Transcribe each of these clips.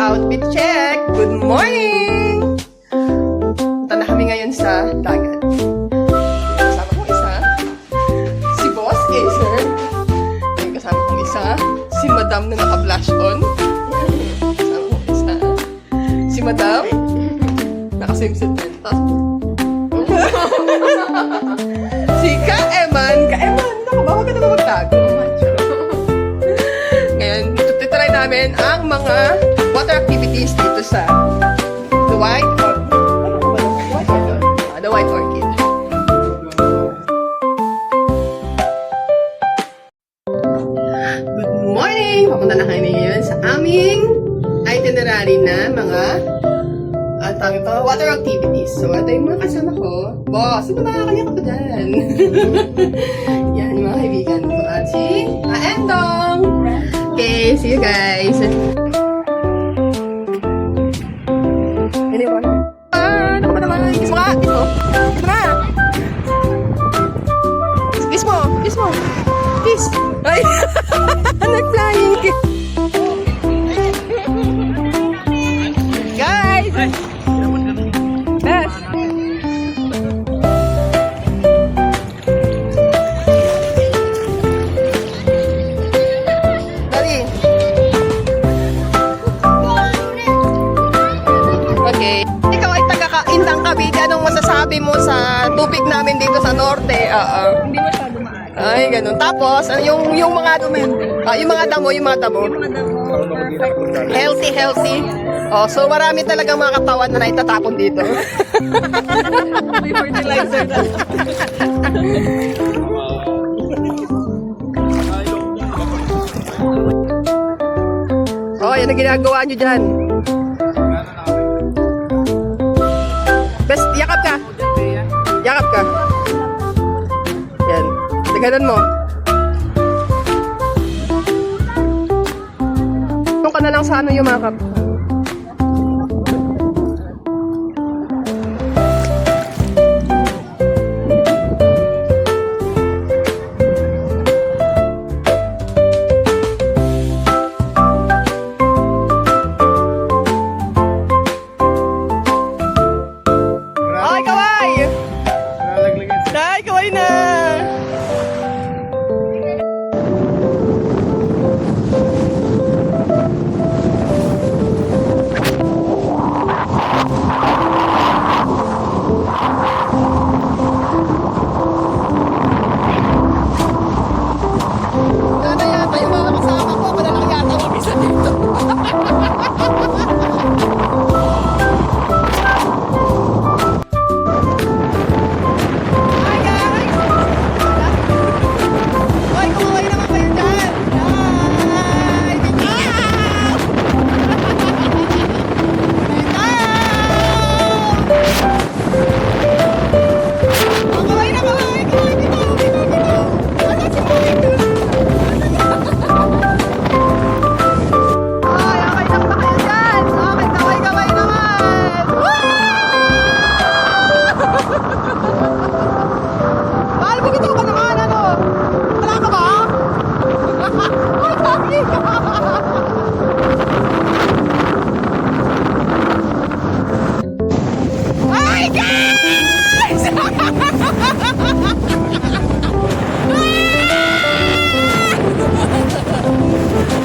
outfit check! Good morning! Punta na kami ngayon sa dagat. Kasama kong isa, si Boss Acer. Yung kasama kong isa, si Madam na naka-blush on. Kasama kong isa, si Madam, naka-swimsuit din. Si Ka-Eman, baka ka naman magtago. Ngayon, tututry namin ang mga water activities dito sa The White Orchid. The White Orchid. Good morning! Papunta na kami ngayon sa aming itinerary na mga tawag ito, water activities. So, ito yung mga kasama ko. Boss, ito nakakaliyak ko dyan. Yan, yung mga kaibigan ko. At si Endong! Okay, see you guys! Anyone? Naku ba naman? Kiss mo ka! Kiss mo! Kiss mo! Kiss mo! Kiss mo! Kiss! Ay! Nag-flying kiss! Guys! Best! Dali! Okay. Ikaw ay taga-Indang Cavite. Anong masasabi mo sa tubig namin dito sa norte? Hindi masyado maaari. Ay, ganun. Tapos, yung mga damo. Yung mga damo. Perfect. Healthy. Oh, so marami talagang mga katawan na naitatapon dito. May fertilizer na. Oh, yan ang ginagawa nyo dyan. Best, yakap ka. Yakap ka. Yan. Tagalan mo. Doon ka na lang sa ano yung makap. Ay, kaway! Ay, kaway na! Sana yata yung mga kasama ko, wala lang yata mag-isa dito. Hi guys! Hoy, kumuhay naman kayo dyan! Hi! Bitaw! Oh, kumuhay na, kumuhay! Bitaw! Asan si Mami dun? Ay, okay lang ba kayo dyan? Okay, kaway-kaway naman! Mahal, bigito ka naman, ano? Wala ka ba? Ay, dami ka! Ay, guys!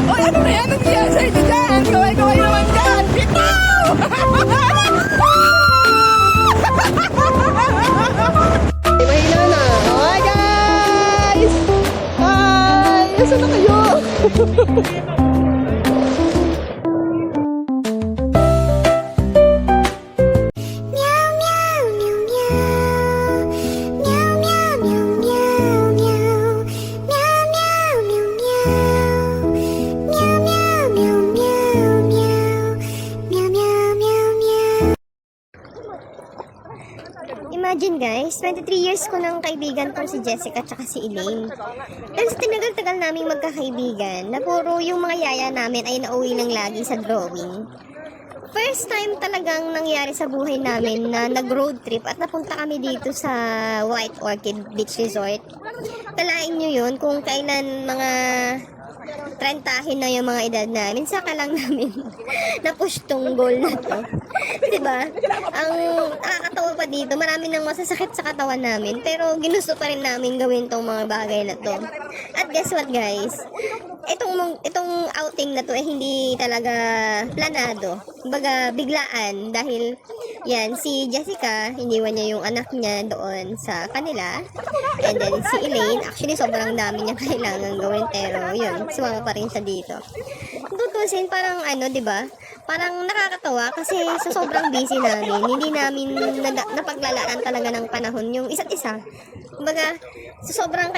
Oy, ano na yan? Ano yan sa inyo dyan? Kaway-kaway naman dyan! Bitaw! Mahina na. Hi, guys! Hi! Nasaan na kayo? Imagine guys, 23 years ko ng kaibigan kong si Jessica at si Elaine. Dahil sa tinagal-tagal naming magkakaibigan, na puro yung mga yaya namin ay nauwi ng lagi sa drawing. First time talagang nangyari sa buhay namin na nag-road trip at napunta kami dito sa White Orchid Beach Resort. Talain nyo yun kung kailan mga trentahin na yung mga edad namin, saka lang namin na-push tong goal na to. Diba? Ang nakakatawa pa dito, marami nang masasakit sa katawan namin, pero ginusto pa rin namin gawin tong mga bagay na to. At guess what guys? Itong outing na to hindi talaga planado. Kumbaga biglaan dahil yan, si Jessica, iniwan niya yung anak niya doon sa kanila. And then si Elaine, actually sobrang dami niya kailangan gawin pero yun, sumama pa rin siya dito. Tutusin parang di ba? Parang nakakatawa kasi sa sobrang busy namin, hindi namin napaglalaan talaga ng panahon yung isa't isa. Kumbaga, sa sobrang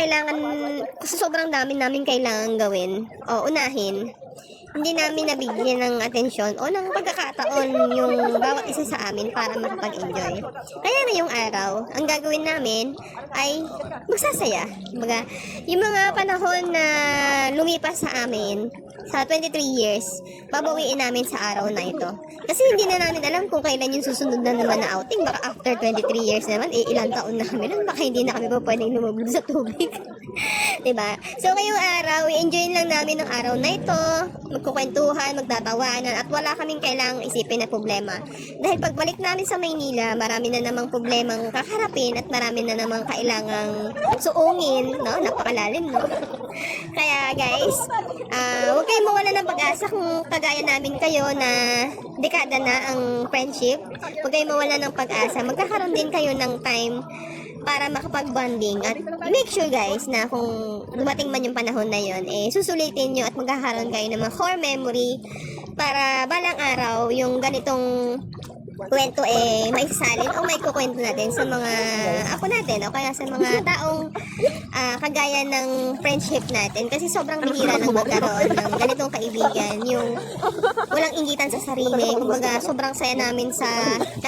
dami namin kailangan gawin o unahin, hindi namin nabigyan ng atensyon o ng pagkakataon yung bawat isa sa amin para makapag-enjoy. Kaya ngayong araw, ang gagawin namin ay magsasaya. Kumbaga, yung mga panahon na lumipas sa amin, sa 23 years, babawiin namin sa araw na ito. Kasi hindi na namin alam kung kailan yung susunod na naman na outing. Baka after 23 years naman, ilang taon na kami nun. Baka hindi na kami pa pwedeng lumubog sa tubig. Diba? So, ngayong araw, i-enjoy lang namin ng araw na ito. Magkukwentuhan, magtatawanan, at wala kaming kailangang isipin na problema. Dahil pagbalik namin sa Maynila, marami na namang problemang kaharapin at marami na namang kailangang suungin, no? Napakalalim, no? Kaya, guys, huwag kayong mawala ng pag-asa kung kagaya namin kayo na dekada na ang friendship. Huwag kayong mawala ng pag-asa. Magkakaroon din kayo ng time para makapag-bonding at make sure guys na kung dumating man yung panahon na yun, susulitin nyo at magkakaroon kayo ng mga core memory para balang araw yung ganitong kwento may sasalin o may kukwento natin sa mga ako natin o kaya sa mga taong kagaya ng friendship natin kasi sobrang bihira lang magkaroon ng ganitong kaibigan yung walang inggitan sa sarili, kumbaga sobrang saya namin sa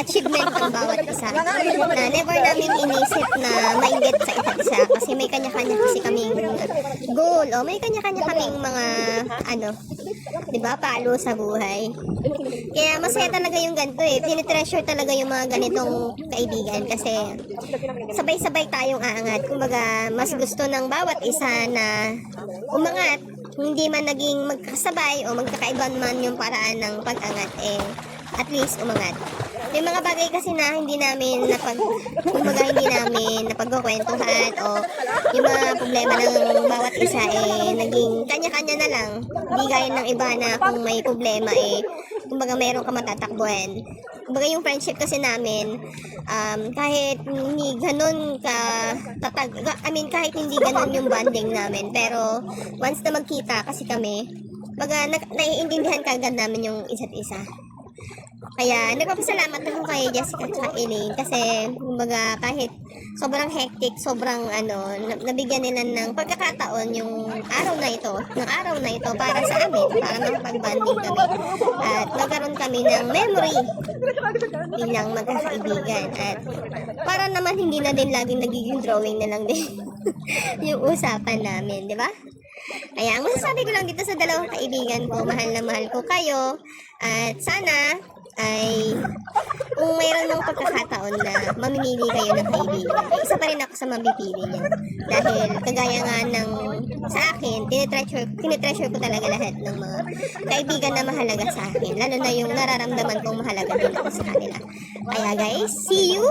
achievement ng bawat isa na never namin inisip na mainggit sa isa't isa kasi may kanya-kanya kasi kaming goal o may kanya-kanya kaming mga diba, palo sa buhay. Kaya masaya talaga yung ganito tinitreasure talaga yung mga ganitong kaibigan kasi sabay-sabay tayong aangat. Kumbaga, mas gusto ng bawat isa na umangat, hindi man naging magkasabay o magkakaiban man yung paraan ng pag-angat, at least umangat. May mga bagay kasi na hindi namin napagkukwentuhan o yung mga problema ng bawat isa naging kanya-kanya na lang. Hindi gaya ng iba na kung may problema kumbaga mayroon ka matatakbuhan. Kumbaga yung friendship kasi namin, kahit hindi ganun kahit hindi ganun yung bonding namin, pero once na magkita kasi kami, baga naiintindihan kagad namin yung isa't isa. Kaya nagpapasalamat ako kay Jessica at Elaine kasi kumbaga kahit sobrang hectic, sobrang nabigyan nila ng pagkakataon yung araw na ito para sa amin, para makapag-bonding kami at magkaroon kami ng memory bilang magkakaibigan at para naman hindi na din laging nagiging drawing na lang din yung usapan namin, di ba? Kaya ang masasabi ko lang dito sa dalawang kaibigan ko, mahal na mahal ko kayo at sana ay kung mayroon ng pagkakataon na mamimili kayo ng kaibigan, isa pa rin ako sa mabipili niyo. Dahil kagaya nga ng sa akin, tinitreasure ko talaga lahat ng mga kaibigan na mahalaga sa akin. Lalo na yung nararamdaman kong mahalaga din ako sa kanila. Kaya guys, see you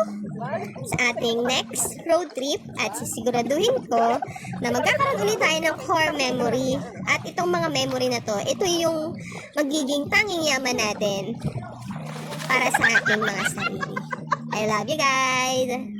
sa ating next road trip at sisiguraduhin ko na magkakaroon ulit tayo ng core memory at itong mga memory na to, ito yung magiging tanging yaman natin para sa ating mga sarili. I love you guys!